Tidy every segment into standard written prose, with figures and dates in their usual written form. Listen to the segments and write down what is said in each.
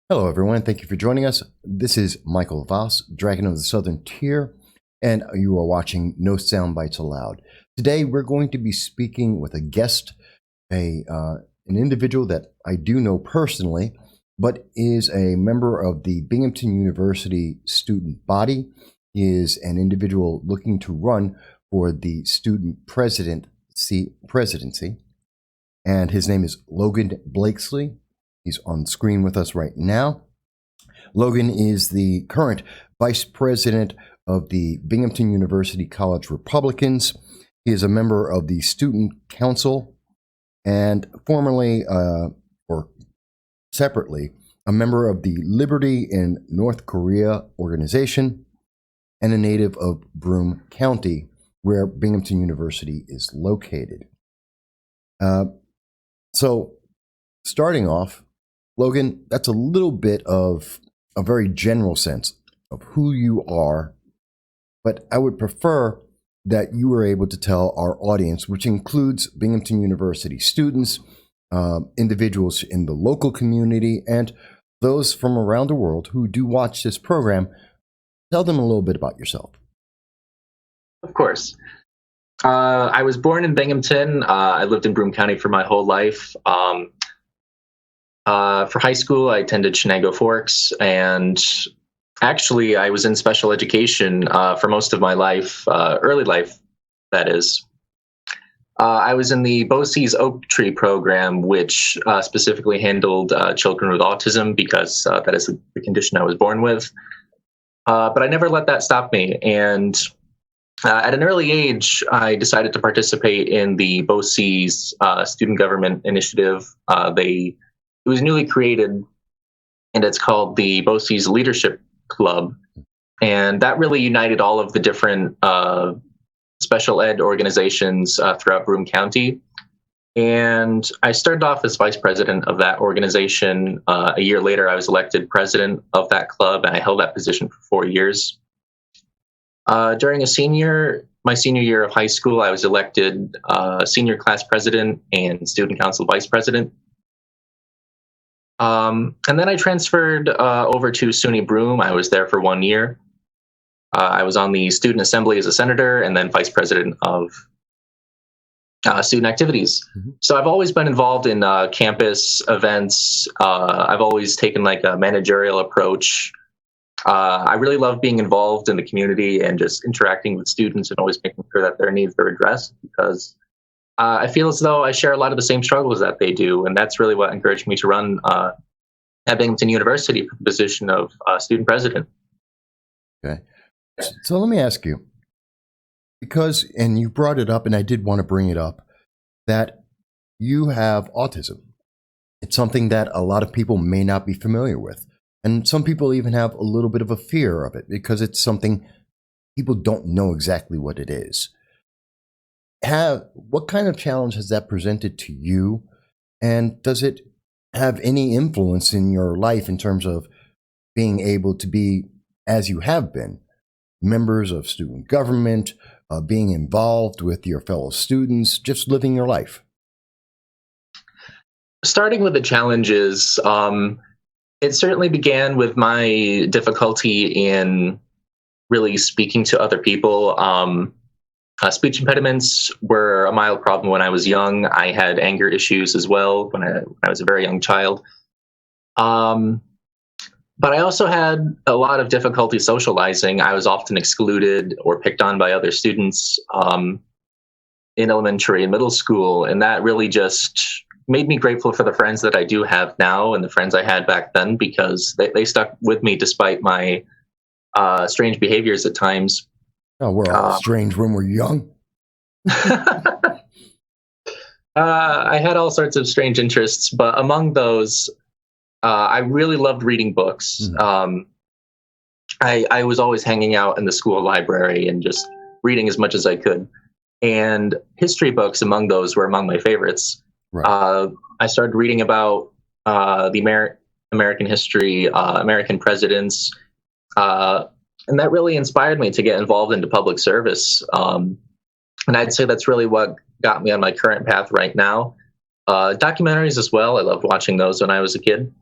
Hello, everyone. Thank you for joining us. This is Michael Voss, Dragon of the Southern Tier, and you are watching No Soundbites Allowed. Today, we're going to be speaking with a guest, an individual that I do know personally, but is a member of the Binghamton University student body. He is an individual looking to run for the student presidency, and his name is Logan Blakeslee. He's on the screen with us right now. Logan is the current vice president of the Binghamton University College Republicans. He is a member of the Student Council and formerly, or separately, a member of the Liberty in North Korea organization and a native of Broome County, where Binghamton University is located. So, starting off, Logan, that's a little bit of a very general sense of who you are, but I would prefer that you were able to tell our audience, which includes Binghamton University students, individuals in the local community, and those from around the world who do watch this program, tell them a little bit about yourself. Of course. I was born in Binghamton. I lived in Broome County for my whole life. For high school, I attended Shenango Forks, and actually, I was in special education for most of my life, early life, that is. I was in the Boces Oak Tree program, which specifically handled children with autism because that is the condition I was born with. But I never let that stop me, and at an early age, I decided to participate in the Boces Student Government Initiative. It was newly created, and it's called the Boces Leadership Club. And that really united all of the different special ed organizations throughout Broome County. And I started off as vice president of that organization. A year later, I was elected president of that club, and I held that position for 4 years. During my senior year of high school, I was elected senior class president and student council vice president. And then I transferred over to SUNY Broome. I was there for 1 year. I was on the student assembly as a senator and then vice president of student activities. Mm-hmm. So I've always been involved in campus events. I've always taken like a managerial approach. I really love being involved in the community and just interacting with students and always making sure that their needs are addressed, because I feel as though I share a lot of the same struggles that they do, and that's really what encouraged me to run at Binghamton University for the position of student president. Okay. So let me ask you, because, and you brought it up, and I did want to bring it up, that you have autism. It's something that a lot of people may not be familiar with, and some people even have a little bit of a fear of it because it's something people don't know exactly what it is. What kind of challenge has that presented to you, and does it have any influence in your life in terms of being able to be, as you have been, members of student government, being involved with your fellow students, just living your life? Starting with the challenges, it certainly began with my difficulty in really speaking to other people. Speech impediments were a mild problem when I was young. I had anger issues as well when I was a very young child. But I also had a lot of difficulty socializing. I was often excluded or picked on by other students in elementary and middle school. And that really just made me grateful for the friends that I do have now and the friends I had back then, because they stuck with me despite my strange behaviors at times. Oh, we're all strange when we're young. I had all sorts of strange interests, but among those, I really loved reading books. Mm-hmm. I was always hanging out in the school library and just reading as much as I could. And history books among those were among my favorites. Right. I started reading about the American history, American presidents, and that really inspired me to get involved into public service. And I'd say that's really what got me on my current path right now. Documentaries as well. I loved watching those when I was a kid.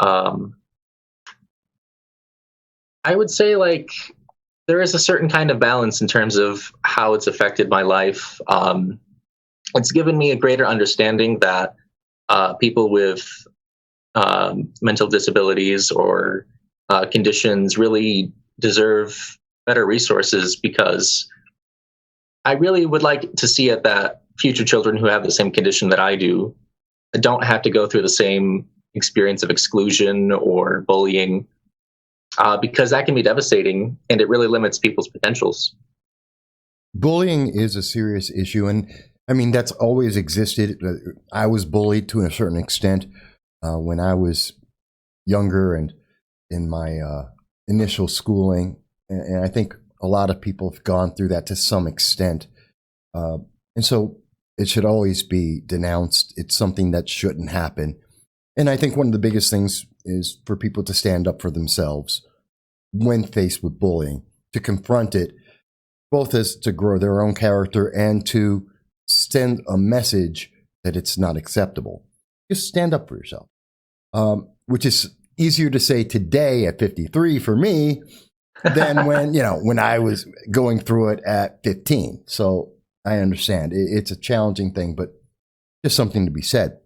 I would say there is a certain kind of balance in terms of how it's affected my life. It's given me a greater understanding that people with mental disabilities or conditions really deserve better resources, because I really would like to see it that future children who have the same condition that I do don't have to go through the same experience of exclusion or bullying, because that can be devastating and it really limits people's potentials. Bullying is a serious issue, and I mean that's always existed. I was bullied to a certain extent when I was younger and in my initial schooling, and I think a lot of people have gone through that to some extent, and so it should always be denounced. It's something that shouldn't happen, and I think one of the biggest things is for people to stand up for themselves when faced with bullying, to confront it, both as to grow their own character and to send a message that it's not acceptable. Just stand up for yourself, which is easier to say today at 53 for me than when I was going through it at 15. So I understand it's a challenging thing, but just something to be said.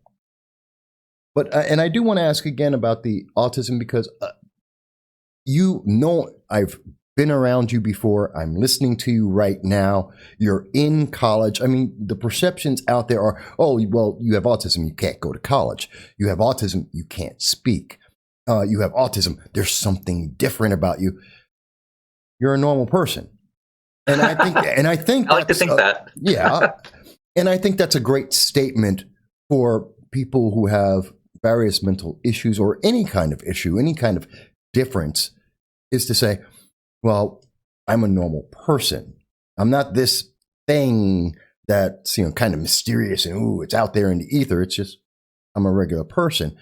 But and I do want to ask again about the autism, because I've been around you before. I'm listening to you right now. You're in college. I mean, the perceptions out there are, oh, well, you have autism, you can't go to college. You have autism, you can't speak. You have autism, there's something different about you. You're a normal person. And I think I like to think that. Yeah. And I think that's a great statement for people who have various mental issues or any kind of issue, any kind of difference, is to say, well, I'm a normal person. I'm not this thing that's, kind of mysterious and, ooh, it's out there in the ether. It's just, I'm a regular person.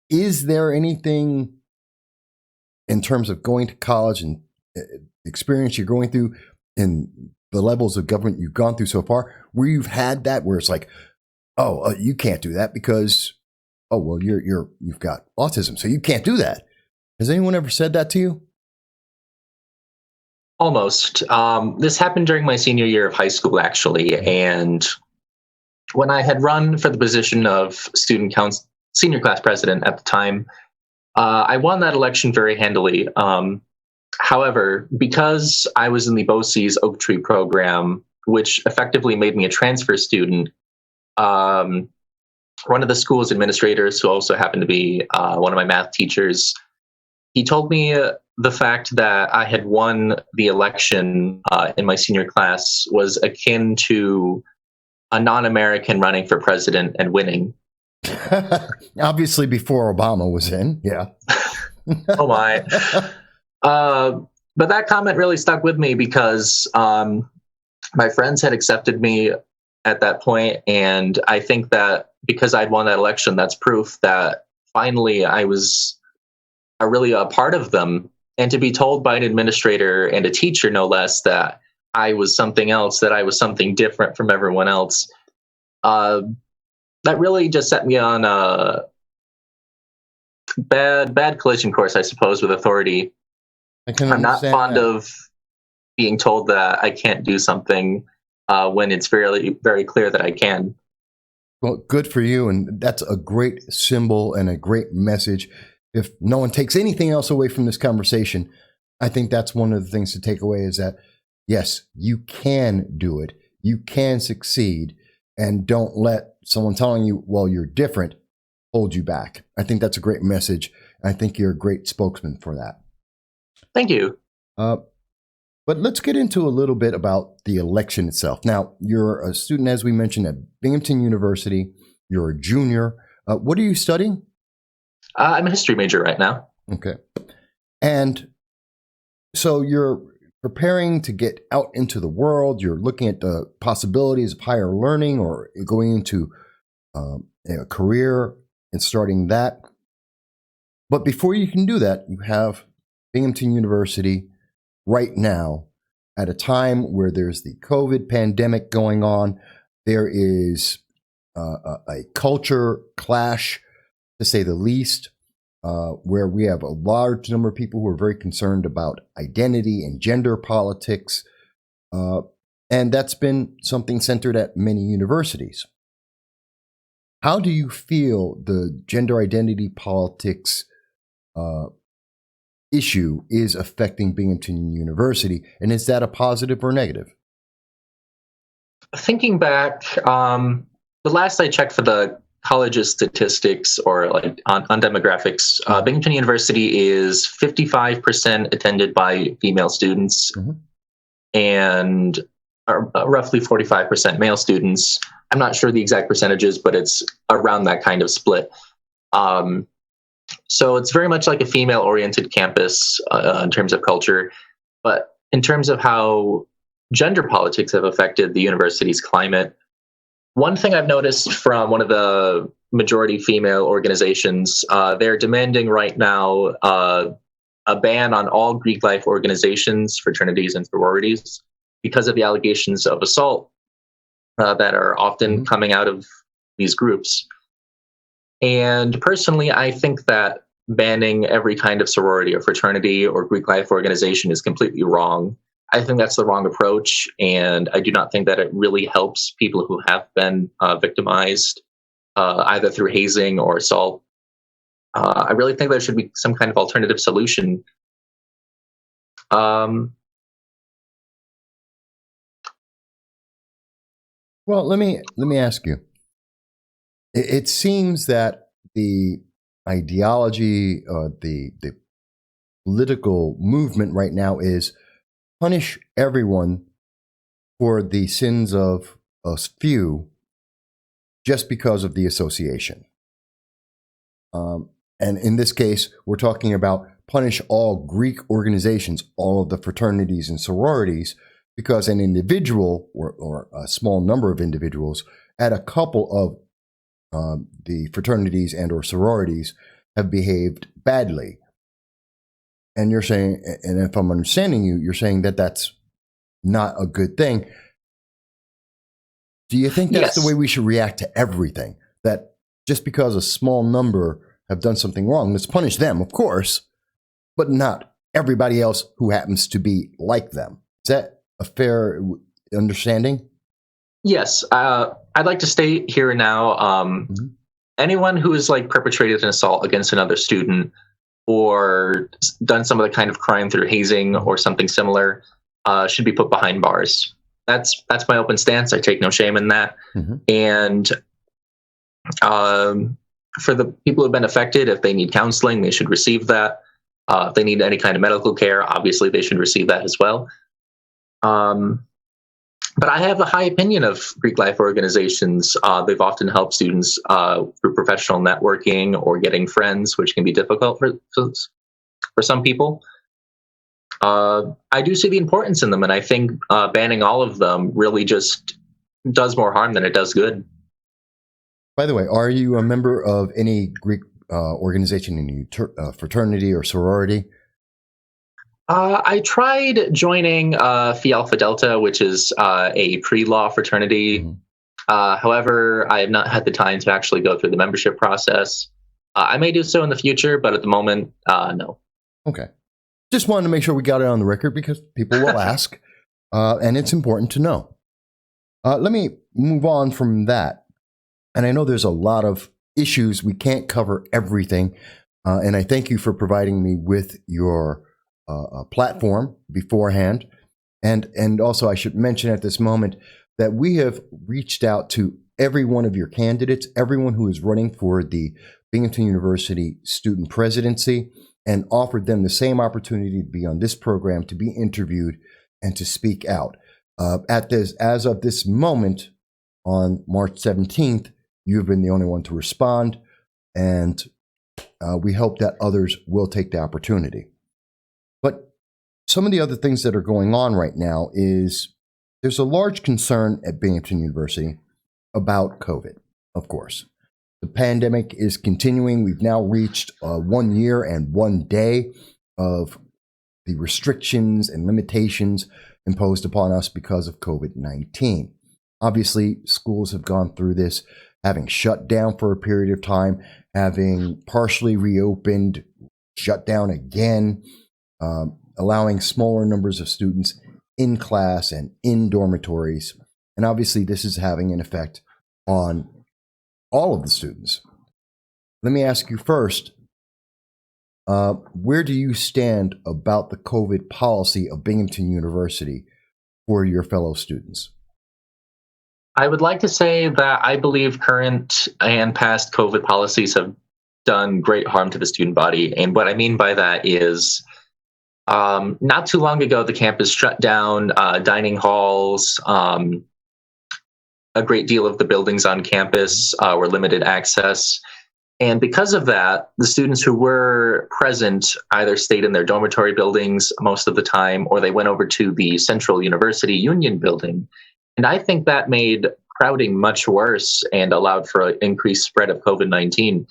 Is there anything in terms of going to college and experience you're going through in the levels of government you've gone through so far, where you've had that, where it's like, oh, you can't do that because, oh, well, you've got autism, so you can't do that. Has anyone ever said that to you? Almost. This happened during my senior year of high school, actually. And when I had run for the position of student council, senior class president at the time, I won that election very handily. However, because I was in the Boces Oak Tree program, which effectively made me a transfer student, one of the school's administrators, who also happened to be one of my math teachers, he told me the fact that I had won the election in my senior class was akin to a non-American running for president and winning. Obviously, before Obama was in, yeah. Oh my! But that comment really stuck with me, because my friends had accepted me at that point, and I think that because I'd won that election, that's proof that finally I was really a part of them. And to be told by an administrator and a teacher, no less, that I was something else, that I was something different from everyone else, that really just set me on a bad collision course, I suppose, with authority. I'm not fond of being told that I can't do something when it's very, very clear that I can. Well, good for you. And that's a great symbol and a great message. If no one takes anything else away from this conversation, I think that's one of the things to take away, is that, yes, you can do it. You can succeed. And don't let someone telling you, well, you're different, hold you back. I think that's a great message. I think you're a great spokesman for that. Thank you. But let's get into a little bit about the election itself. Now, you're a student, as we mentioned, at Binghamton University. You're a junior. What are you studying? I'm a history major right now. Okay. And so you're preparing to get out into the world. You're looking at the possibilities of higher learning or going into a career and starting that. But before you can do that, you have Binghamton University right now at a time where there's the COVID pandemic going on. There is a culture clash to say the least, where we have a large number of people who are very concerned about identity and gender politics. And that's been something centered at many universities. How do you feel the gender identity politics issue is affecting Binghamton University? And is that a positive or negative? Thinking back, the last I checked for the college's statistics or like on demographics, Binghamton University is 55% attended by female students and roughly 45% male students. I'm not sure the exact percentages, but it's around that kind of split. So it's very much like a female-oriented campus in terms of culture. But in terms of how gender politics have affected the university's climate, one thing I've noticed from one of the majority female organizations, they're demanding right now a ban on all Greek life organizations, fraternities, and sororities because of the allegations of assault that are often coming out of these groups. And personally, I think that banning every kind of sorority or fraternity or Greek life organization is completely wrong. I think that's the wrong approach, and I do not think that it really helps people who have been victimized, either through hazing or assault. I really think there should be some kind of alternative solution. Well, let me ask you. It seems that the ideology, the political movement right now is punish everyone for the sins of a few just because of the association. And in this case, we're talking about punish all Greek organizations, all of the fraternities and sororities, because an individual or a small number of individuals at a couple of the fraternities and or sororities have behaved badly. And you're saying, and if I'm understanding you, you're saying that that's not a good thing. Do you think that's the way we should react to everything? That just because a small number have done something wrong, let's punish them, of course, but not everybody else who happens to be like them. Is that a fair understanding? Yes. I'd like to state here and now, anyone who has like perpetrated an assault against another student or done some of the kind of crime through hazing or something similar should be put behind bars. That's my open stance. I take no shame in that. And for the people who have been affected, if they need counseling, they should receive that. If they need any kind of medical care, obviously they should receive that as well. But I have a high opinion of Greek life organizations. They've often helped students through professional networking or getting friends, which can be difficult for some people. I do see the importance in them, and I think banning all of them really just does more harm than it does good. By the way, are you a member of any Greek organization, any fraternity or sorority? I tried joining Phi Alpha Delta, which is a pre-law fraternity. However, I have not had the time to actually go through the membership process. I may do so in the future, but at the moment, no. Okay. Just wanted to make sure we got it on the record because people will ask, and it's important to know. Let me move on from that. And I know there's a lot of issues. We can't cover everything. And I thank you for providing me with your platform beforehand. And also I should mention at this moment that we have reached out to every one of your candidates, everyone who is running for the Binghamton University student presidency, and offered them the same opportunity to be on this program, to be interviewed, and to speak out. As of this moment, on March 17th, you've been the only one to respond, and we hope that others will take the opportunity. But some of the other things that are going on right now is there's a large concern at Binghamton University about COVID, of course. The pandemic is continuing. We've now reached 1 year and 1 day of the restrictions and limitations imposed upon us because of COVID-19. Obviously, schools have gone through this, having shut down for a period of time, having partially reopened, shut down again, allowing smaller numbers of students in class and in dormitories. And obviously, this is having an effect on all of the students. Let me ask you first, where do you stand about the COVID policy of Binghamton University for your fellow students? I would like to say that I believe current and past COVID policies have done great harm to the student body. And what I mean by that is not too long ago, the campus shut down dining halls. A great deal of the buildings on campus were limited access. And because of that, the students who were present either stayed in their dormitory buildings most of the time, or they went over to the Central University Union building. And I think that made crowding much worse and allowed for an increased spread of COVID-19.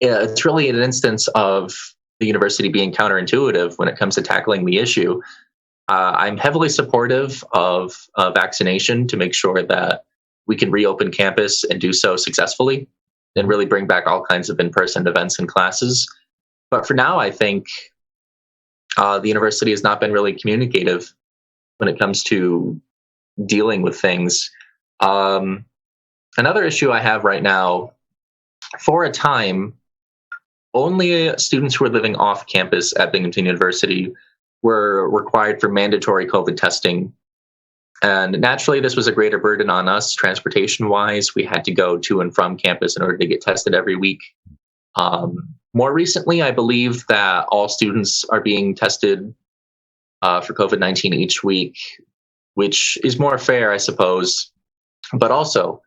It's really an instance of the university being counterintuitive when it comes to tackling the issue. I'm heavily supportive of vaccination to make sure that we can reopen campus and do so successfully and really bring back all kinds of in-person events and classes. But for now, I think the university has not been really communicative when it comes to dealing with things. Another issue I have right now, for a time, only students who are living off campus at Binghamton University were required for mandatory COVID testing. And naturally, this was a greater burden on us transportation-wise. We had to go to and from campus in order to get tested every week. More recently, I believe that all students are being tested for COVID-19 each week, which is more fair, I suppose. But also,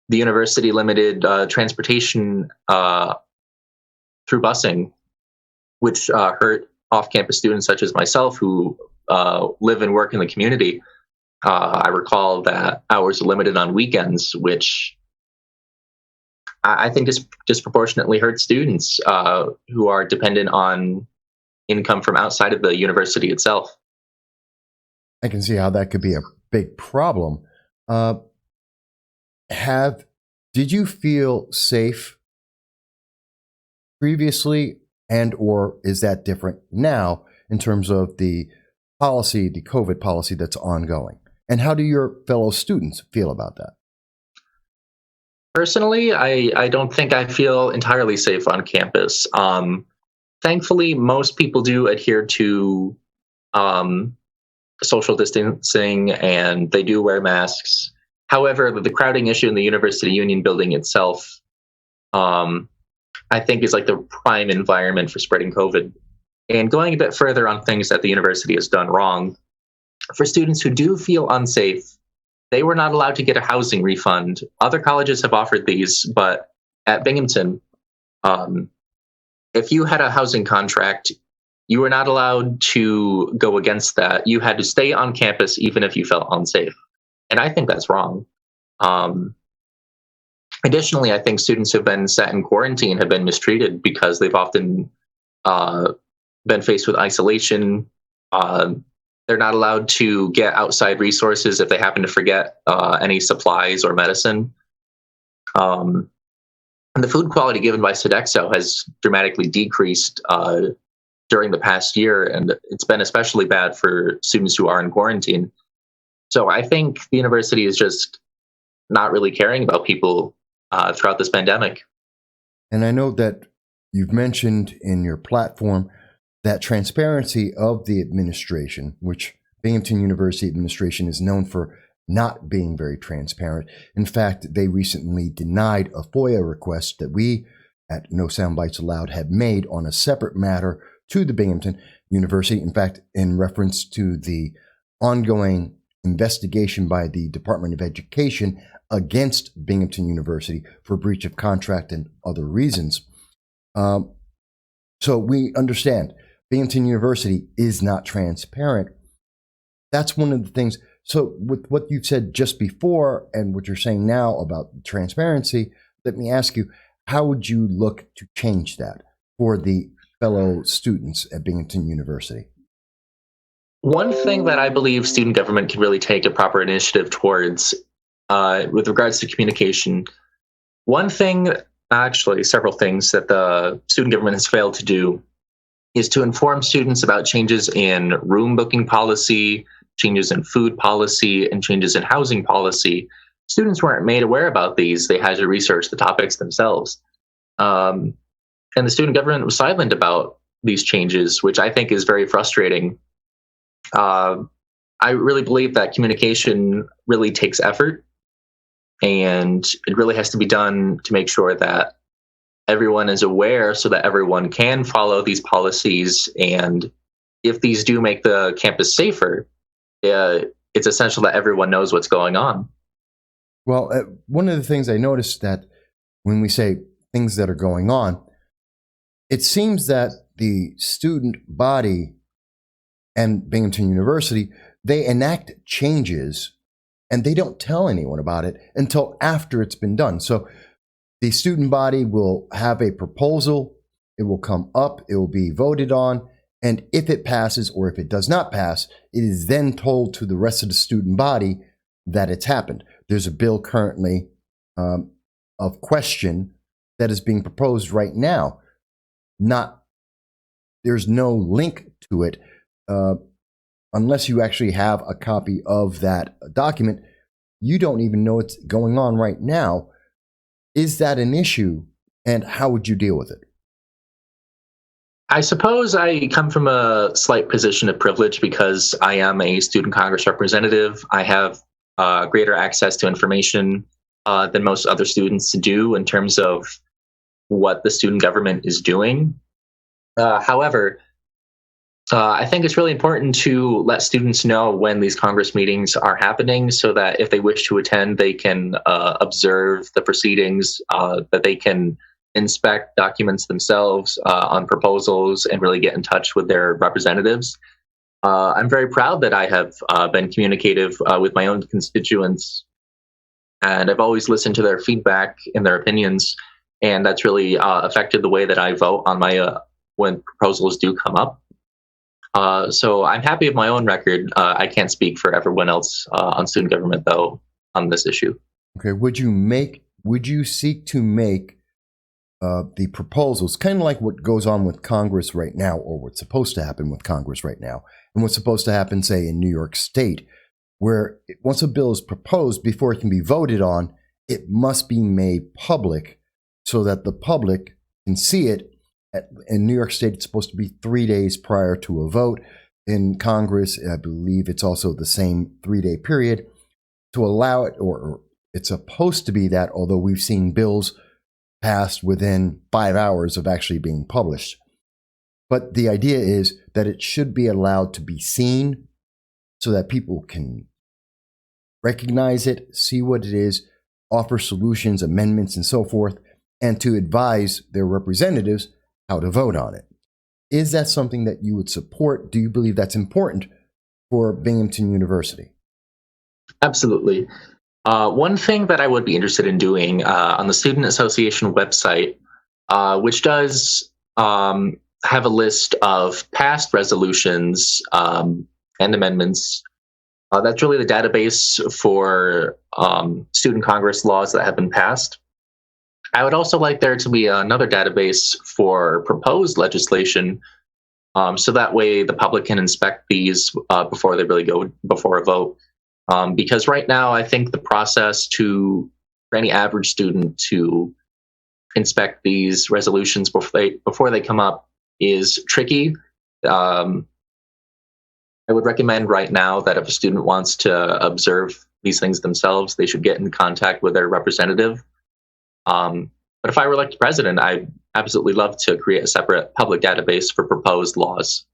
the university limited transportation through busing, which hurt off-campus students such as myself who live and work in the community. I recall that hours are limited on weekends, which I think disproportionately hurts students who are dependent on income from outside of the university itself. I can see how that could be a big problem. Did you feel safe previously, and or is that different now in terms of the policy, the COVID policy that's ongoing? And how do your fellow students feel about that? Personally, I don't think I feel entirely safe on campus. Thankfully, most people do adhere to social distancing and they do wear masks. However, the crowding issue in the University Union building itself, I think is like the prime environment for spreading COVID. And going a bit further on things that the university has done wrong, for students who do feel unsafe, they were not allowed to get a housing refund. Other colleges have offered these, but at Binghamton, if you had a housing contract, you were not allowed to go against that. You had to stay on campus even if you felt unsafe. And I think that's wrong. Additionally, I think students who have been set in quarantine have been mistreated because they've often been faced with isolation. They're not allowed to get outside resources if they happen to forget any supplies or medicine. And the food quality given by Sodexo has dramatically decreased during the past year, and it's been especially bad for students who are in quarantine. So I think the university is just not really caring about people throughout this pandemic. And I know that you've mentioned in your platform that transparency of the administration, which Binghamton University administration is known for not being very transparent. In fact, they recently denied a FOIA request that we at No Soundbites Allowed had made on a separate matter to the Binghamton University. In fact, in reference to the ongoing investigation by the Department of Education against Binghamton University for breach of contract and other reasons. So we understand Binghamton University is not transparent. That's one of the things. So with what you've said just before and what you're saying now about transparency, let me ask you, how would you look to change that for the fellow students at Binghamton University? One thing that I believe student government can really take a proper initiative towards with regards to communication One thing, actually, several things that the student government has failed to do is to inform students about changes in room booking policy, changes in food policy, and changes in housing policy. Students weren't made aware about these. They had to research the topics themselves. And the student government was silent about these changes, which I think is very frustrating. I really believe that communication really takes effort, and it really has to be done to make sure that everyone is aware so that everyone can follow these policies. And if these do make the campus safer, it's essential that everyone knows what's going on. Well, one of the things I noticed that when we say things that are going on, it seems that the student body and Binghamton University, they enact changes and they don't tell anyone about it until after it's been done. So the student body will have a proposal, it will come up, it will be voted on, and if it passes or if it does not pass, it is then told to the rest of the student body that it's happened. There's a bill currently of question that is being proposed right now. There's no link to it unless you actually have a copy of that document. You don't even know it's going on right now. Is that an issue, and how would you deal with it? I suppose I come from a slight position of privilege because I am a student Congress representative. I have greater access to information than most other students do in terms of what the student government is doing. However, I think it's really important to let students know when these Congress meetings are happening so that if they wish to attend, they can observe the proceedings, that they can inspect documents themselves on proposals and really get in touch with their representatives. I'm very proud that I have been communicative with my own constituents, and I've always listened to their feedback and their opinions, and that's really affected the way that I vote on my when proposals do come up. So I'm happy with my own record. I can't speak for everyone else on student government, though, on this issue. Okay. Would you seek to make the proposals kind of like what goes on with Congress right now, or what's supposed to happen with Congress right now, and what's supposed to happen, say, in New York State, where once a bill is proposed, before it can be voted on, it must be made public so that the public can see it. In New York State, it's supposed to be 3 days prior to a vote. In Congress, I believe it's also the same 3-day period to allow it, or it's supposed to be that, although we've seen bills passed within 5 hours of actually being published. But the idea is that it should be allowed to be seen so that people can recognize it, see what it is, offer solutions, amendments, and so forth, and to advise their representatives how to vote on it. Is that something that you would support? Do you believe that's important for Binghamton University? Absolutely. One thing that I would be interested in doing on the Student Association website, which does have a list of past resolutions and amendments. That's really the database for student Congress laws that have been passed. I would also like there to be another database for proposed legislation, so that way the public can inspect these before they really go before a vote. Because right now, I think the process for any average student to inspect these resolutions before they come up is tricky. I would recommend right now that if a student wants to observe these things themselves, they should get in contact with their representative. But if I were elected president, I'd absolutely love to create a separate public database for proposed laws.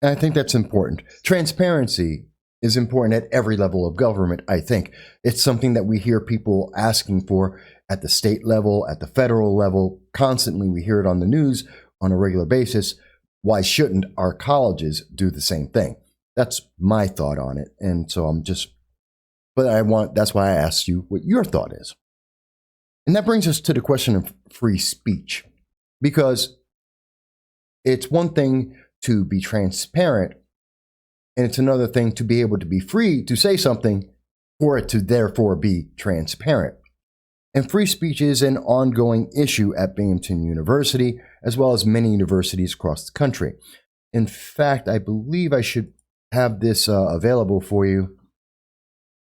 I think that's important. Transparency is important at every level of government, I think. It's something that we hear people asking for at the state level, at the federal level. Constantly, we hear it on the news on a regular basis. Why shouldn't our colleges do the same thing? That's my thought on it. And so that's why I asked you what your thought is. And that brings us to the question of free speech, because it's one thing to be transparent, and it's another thing to be able to be free to say something for it to therefore be transparent. And free speech is an ongoing issue at Binghamton University, as well as many universities across the country. In fact, I believe I should have this available for you.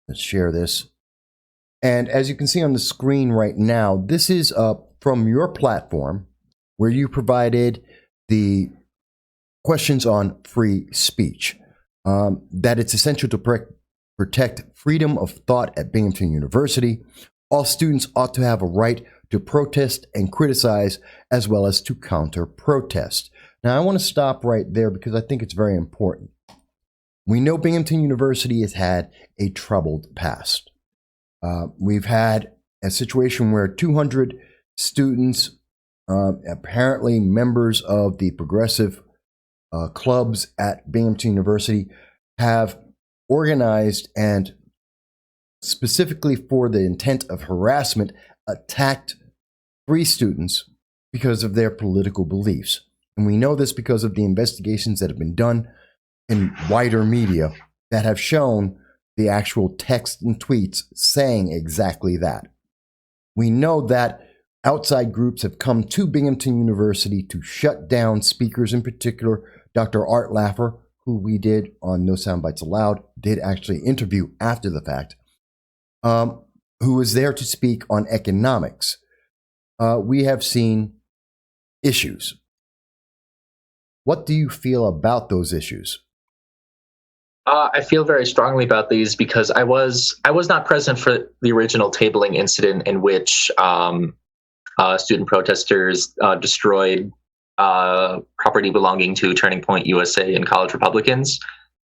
Let's share this. And as you can see on the screen right now, this is from your platform where you provided the questions on free speech, that it's essential to protect freedom of thought at Binghamton University. All students ought to have a right to protest and criticize, as well as to counter-protest. Now, I want to stop right there because I think it's very important. We know Binghamton University has had a troubled past. We've had a situation where 200 students, apparently members of the progressive clubs at Binghamton University, have organized and specifically for the intent of harassment, attacked free students because of their political beliefs. And we know this because of the investigations that have been done in wider media that have shown the actual text and tweets saying exactly that. We know that outside groups have come to Binghamton University to shut down speakers, in particular Dr. Art Laffer, who we did on No Soundbites Allowed, did actually interview after the fact, who was there to speak on economics. We have seen issues. What do you feel about those issues? I feel very strongly about these because I was not present for the original tabling incident in which student protesters destroyed property belonging to Turning Point USA and college Republicans.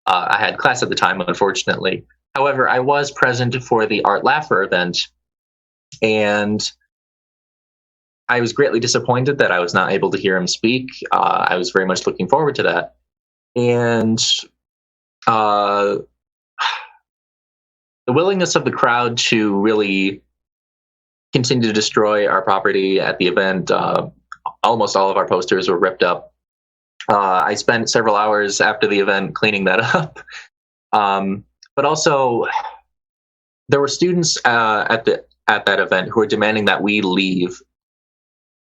I had class at the time, unfortunately. However, I was present for the Art Laffer event, and I was greatly disappointed that I was not able to hear him speak. I was very much looking forward to that. And the willingness of the crowd to really continue to destroy our property at the event, almost all of our posters were ripped up. I spent several hours after the event cleaning that up. But also, there were students at that event who were demanding that we leave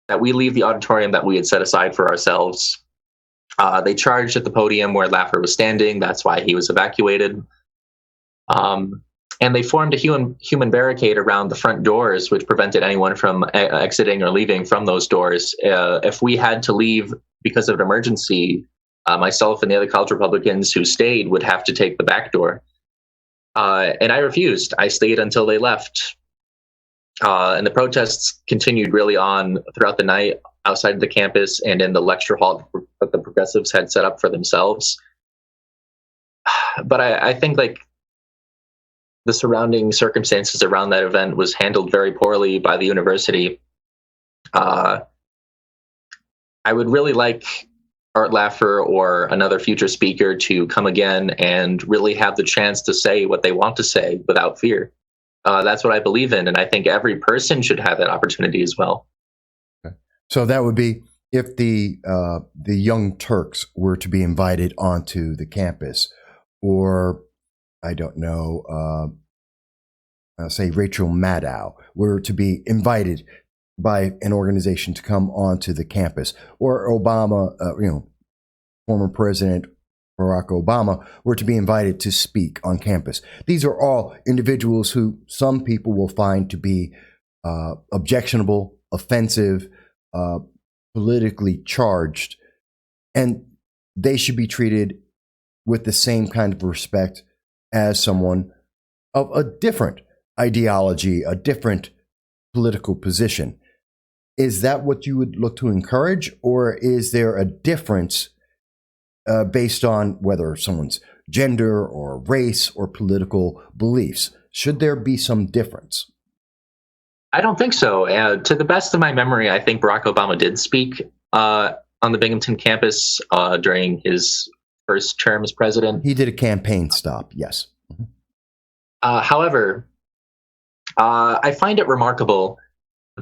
the auditorium that we had set aside for ourselves. They charged at the podium where Laffer was standing. That's why he was evacuated. And they formed a human barricade around the front doors, which prevented anyone from exiting or leaving from those doors. If we had to leave because of an emergency, myself and the other college Republicans who stayed would have to take the back door. And I refused. I stayed until they left. And the protests continued really on throughout the night outside of the campus and in the lecture hall that the progressives had set up for themselves. But I think like the surrounding circumstances around that event was handled very poorly by the university. I would really like Art Laffer or another future speaker to come again and really have the chance to say what they want to say without fear. That's what I believe in, and I think every person should have that opportunity as well. Okay. So that would be if the Young Turks were to be invited onto the campus, or I don't know, say Rachel Maddow were to be invited by an organization to come onto the campus, or Obama, former President Barack Obama were to be invited to speak on campus. These are all individuals who some people will find to be objectionable, offensive, politically charged, and they should be treated with the same kind of respect as someone of a different ideology, a different political position. Is that what you would look to encourage, or is there a difference based on whether someone's gender or race or political beliefs? Should there be some difference? I don't think so. To the best of my memory, I think Barack Obama did speak on the Binghamton campus during his first term as president. He did a campaign stop, yes. However, I find it remarkable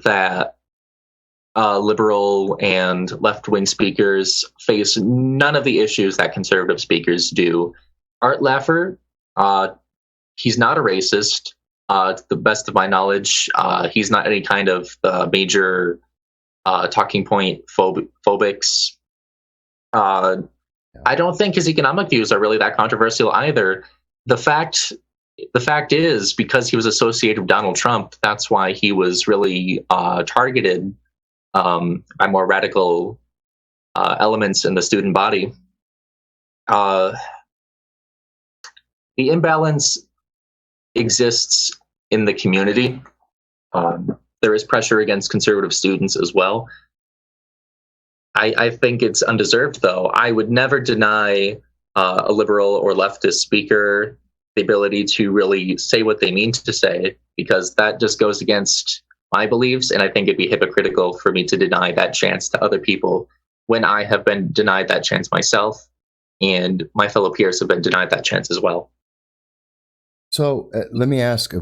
that liberal and left-wing speakers face none of the issues that conservative speakers do. Art Laffer, he's not a racist. To the best of my knowledge, he's not any kind of major talking point phobics. I don't think his economic views are really that controversial either. The fact is, because he was associated with Donald Trump, that's why he was really targeted by more radical elements in the student body. The imbalance exists in the community. There is pressure against conservative students as well. I think it's undeserved, though. I would never deny a liberal or leftist speaker the ability to really say what they mean to say, because that just goes against my beliefs, and I think it'd be hypocritical for me to deny that chance to other people when I have been denied that chance myself, and my fellow peers have been denied that chance as well. So let me ask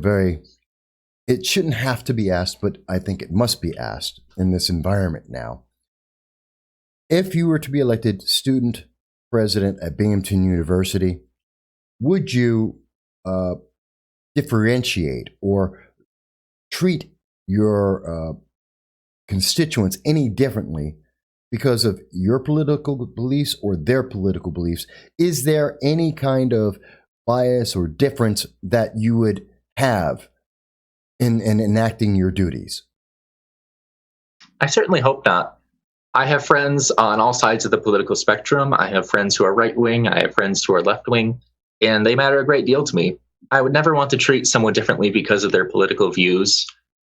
it shouldn't have to be asked, but I think it must be asked in this environment now. If you were to be elected student president at Binghamton University, would you differentiate or treat your constituents any differently because of your political beliefs or their political beliefs? Is there any kind of bias or difference that you would have in enacting your duties? I certainly hope not. I have friends on all sides of the political spectrum. I have friends who are right-wing. I have friends who are left-wing, and they matter a great deal to me. I would never want to treat someone differently because of their political views,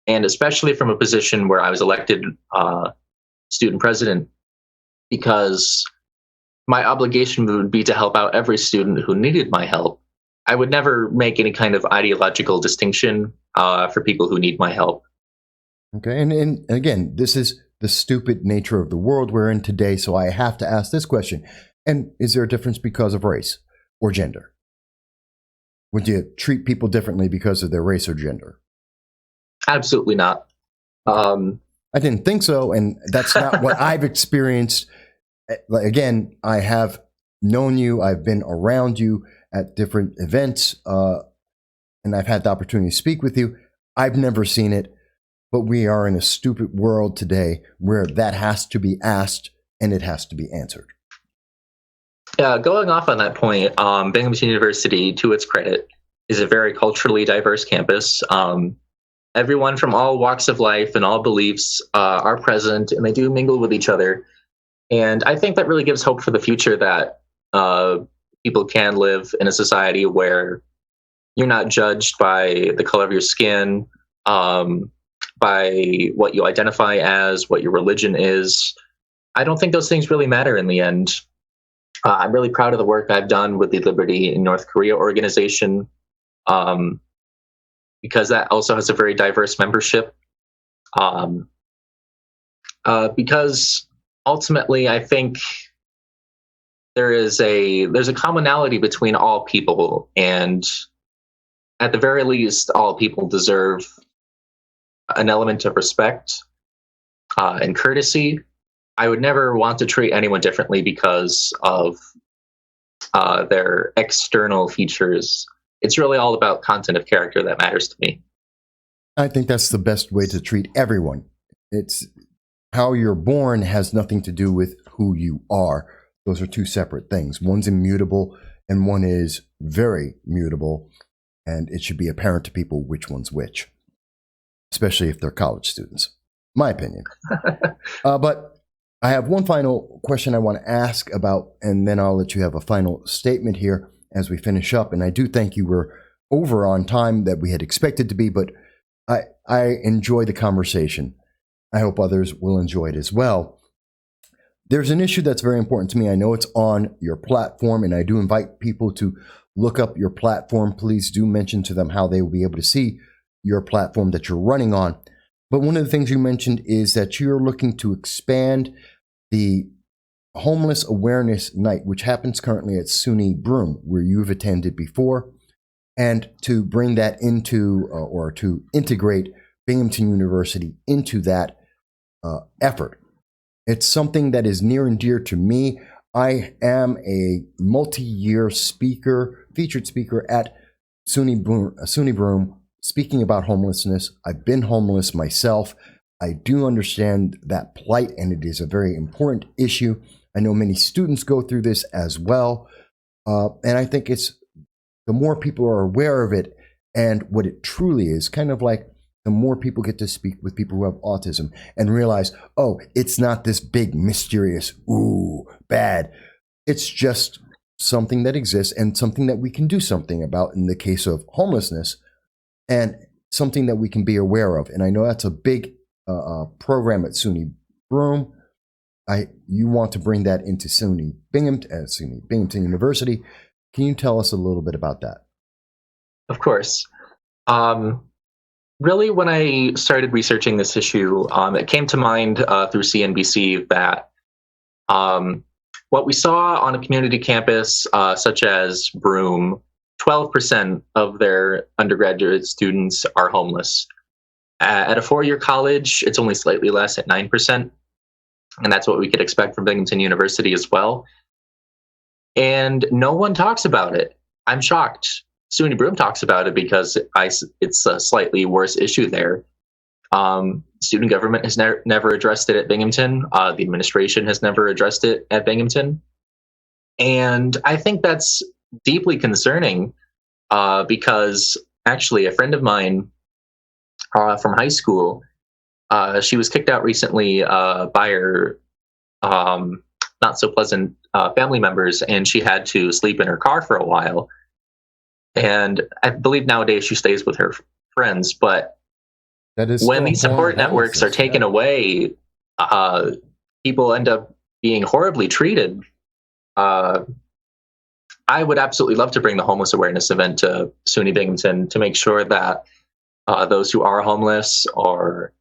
and especially from a position where I was elected student president, because my obligation would be to help out every student who needed my help. I would never make any kind of ideological distinction for people who need my help. Okay, and again, this is the stupid nature of the world we're in today, so I have to ask this question. And is there a difference because of race or gender? Would you treat people differently because of their race or gender? Absolutely not. I didn't think so, and that's not what I've experienced. Again, I have known you, I've been around you at different events, and I've had the opportunity to speak with you. I've never seen it. But we are in a stupid world today where that has to be asked and it has to be answered. Yeah, going off on that point, Binghamton University, to its credit, is a very culturally diverse campus. Everyone from all walks of life and all beliefs are present, and they do mingle with each other. And I think that really gives hope for the future, that people can live in a society where you're not judged by the color of your skin, by what you identify as, what your religion is. I don't think those things really matter in the end. I'm really proud of the work I've done with the Liberty in North Korea organization, because that also has a very diverse membership. Because ultimately, I think there's a commonality between all people, and at the very least, all people deserve an element of respect and courtesy. I would never want to treat anyone differently because of their external features. It's really all about content of character that matters to me. I think that's the best way to treat everyone. It's how you're born has nothing to do with who you are. Those are two separate things. One's immutable and one is very mutable, and it should be apparent to people which one's which, especially if they're college students. My opinion. But I have one final question I want to ask about, and then I'll let you have a final statement here as we finish up. And I do think you were over on time that we had expected to be, but I enjoy the conversation. I hope others will enjoy it as well. There's an issue that's very important to me. I know it's on your platform, and I do invite people to look up your platform. Please do mention to them how they will be able to see your platform that you're running on. But one of the things you mentioned is that you're looking to expand the Homeless Awareness Night, which happens currently at SUNY Broome, where you've attended before, and to bring that into or to integrate Binghamton University into that effort. It's something that is near and dear to me. I am a multi-year speaker, featured speaker at SUNY Broome speaking about homelessness. I've been homeless myself. I do understand that plight, and it is a very important issue. I know many students go through this as well. And I think it's the more people are aware of it and what it truly is, kind of like the more people get to speak with people who have autism and realize, oh, it's not this big, mysterious, ooh, bad. It's just something that exists and something that we can do something about in the case of homelessness, and something that we can be aware of. And I know that's a big program at SUNY Broome. You want to bring that into Binghamton University. Can you tell us a little bit about that? Of course. Really, when I started researching this issue, it came to mind through CNBC that what we saw on a community campus, such as Broome, 12% of their undergraduate students are homeless. At a four-year college, it's only slightly less at 9%. And that's what we could expect from Binghamton University as well. And no one talks about it. I'm shocked. SUNY Broome talks about it because it's a slightly worse issue there. Student government has never addressed it at Binghamton. The administration has never addressed it at Binghamton. And I think that's deeply concerning because actually a friend of mine from high school, she was kicked out recently by her not so pleasant family members, and she had to sleep in her car for a while. And I believe nowadays she stays with her friends. But when these support networks are taken away, people end up being horribly treated. I would absolutely love to bring the homeless awareness event to SUNY Binghamton to make sure that those who are homeless or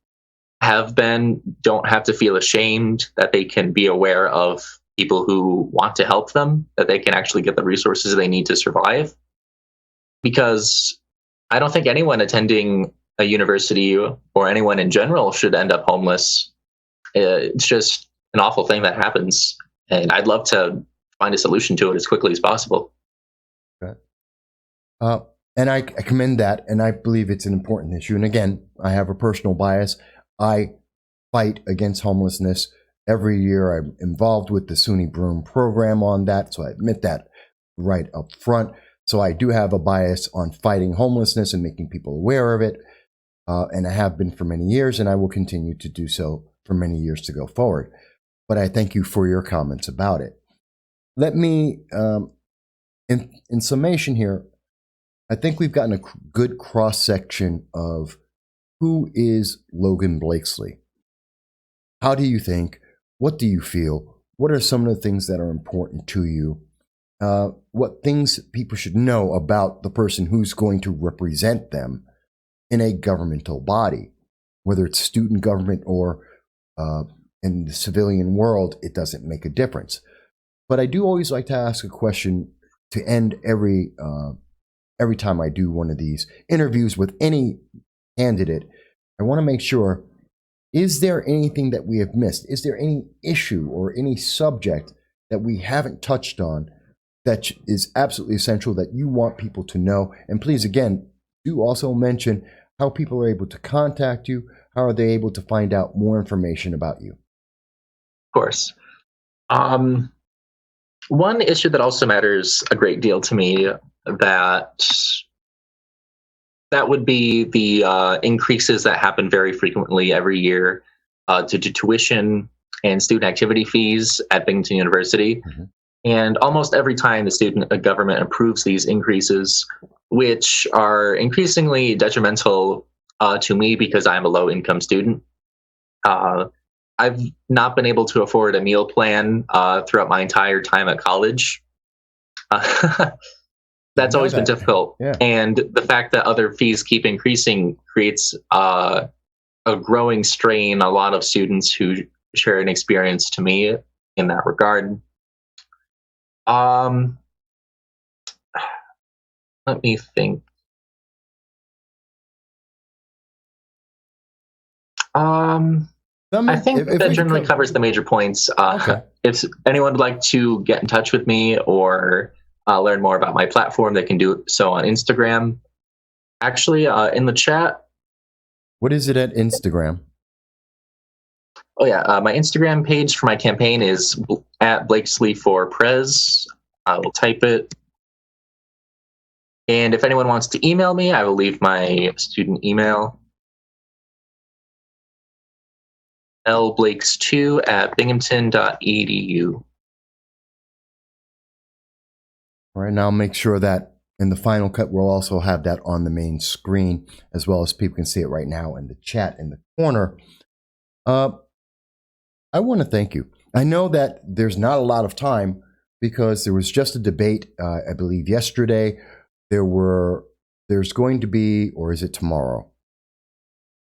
have been don't have to feel ashamed, that they can be aware of people who want to help them, that they can actually get the resources they need to survive. Because I don't think anyone attending a university or anyone in general should end up homeless. It's just an awful thing that happens. And I'd love to find a solution to it as quickly as possible. Okay. And I commend that, and I believe it's an important issue. And again, I have a personal bias. I fight against homelessness. Every year I'm involved with the SUNY Broome program on that, so I admit that right up front. So I do have a bias on fighting homelessness and making people aware of it, and I have been for many years, and I will continue to do so for many years to go forward. But I thank you for your comments about it. Let me, in summation here, I think we've gotten a good cross-section of who is Logan Blakeslee. How do you think? What do you feel? What are some of the things that are important to you? What things people should know about the person who's going to represent them in a governmental body, whether it's student government or in the civilian world, it doesn't make a difference. But I do always like to ask a question to end every time I do one of these interviews with any candidate. I want to make sure, is there anything that we have missed? Is there any issue or any subject that we haven't touched on that is absolutely essential that you want people to know? And please, again, do also mention how people are able to contact you. How are they able to find out more information about you? Of course. One issue that also matters a great deal to me that would be the increases that happen very frequently every year to tuition and student activity fees at Binghamton University. Mm-hmm. And almost every time the student government approves these increases, which are increasingly detrimental to me because I'm a low-income student. I've not been able to afford a meal plan throughout my entire time at college. That's always been difficult. Yeah. And the fact that other fees keep increasing creates a growing strain on a lot of students who share an experience to me in that regard. Let me think. I think that generally covers the major points. Okay. If anyone would like to get in touch with me or learn more about my platform, they can do so on Instagram. Actually, in the chat. What is it at Instagram? Oh yeah, my Instagram page for my campaign is at Blakeslee for Prez. I will type it. And if anyone wants to email me, I will leave my student email. lblakes2 at binghamton.edu. All right, now make sure that in the final cut, we'll also have that on the main screen, as well as people can see it right now in the chat in the corner. I want to thank you. I know that there's not a lot of time because there was just a debate, I believe, yesterday. There's going to be, or is it tomorrow?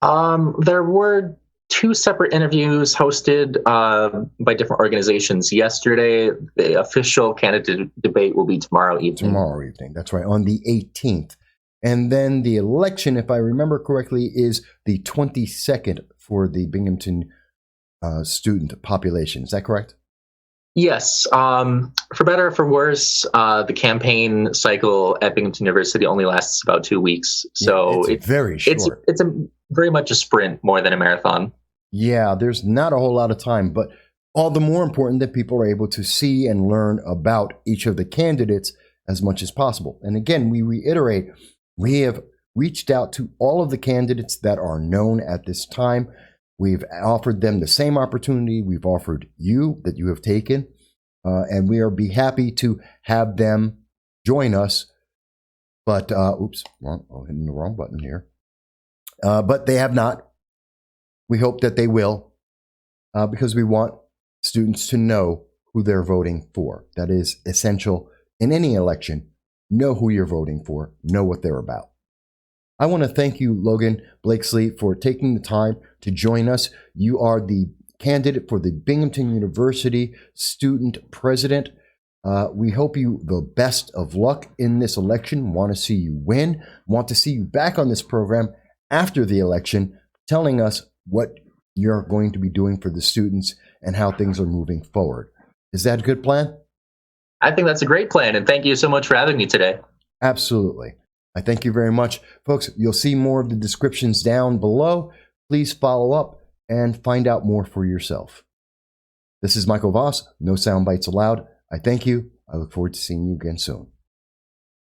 There were two separate interviews hosted by different organizations yesterday. The official candidate debate will be tomorrow evening. Tomorrow evening, that's right, on the 18th. And then the election, if I remember correctly, is the 22nd for the Binghamton student population. Is that correct? Yes. For better or for worse, the campaign cycle at Binghamton University only lasts about 2 weeks. So it's very short. It's very much a sprint more than a marathon. Yeah, there's not a whole lot of time, but all the more important that people are able to see and learn about each of the candidates as much as possible. And again, we reiterate, we have reached out to all of the candidates that are known at this time. We've offered them the same opportunity we've offered you that you have taken, and we are be happy to have them join us. But, hitting the wrong button here. But they have not. We hope that they will, because we want students to know who they're voting for. That is essential in any election. Know who you're voting for. Know what they're about. I want to thank you, Logan Blakeslee, for taking the time to join us. You are the candidate for the Binghamton University student president. We hope you the best of luck in this election. Want to see you win. Want to see you back on this program after the election, telling us what you're going to be doing for the students and how things are moving forward. Is that a good plan? I think that's a great plan, and thank you so much for having me today. Absolutely. I thank you very much. Folks, you'll see more of the descriptions down below. Please follow up and find out more for yourself. This is Michael Voss, No Soundbites Allowed. I thank you. I look forward to seeing you again soon.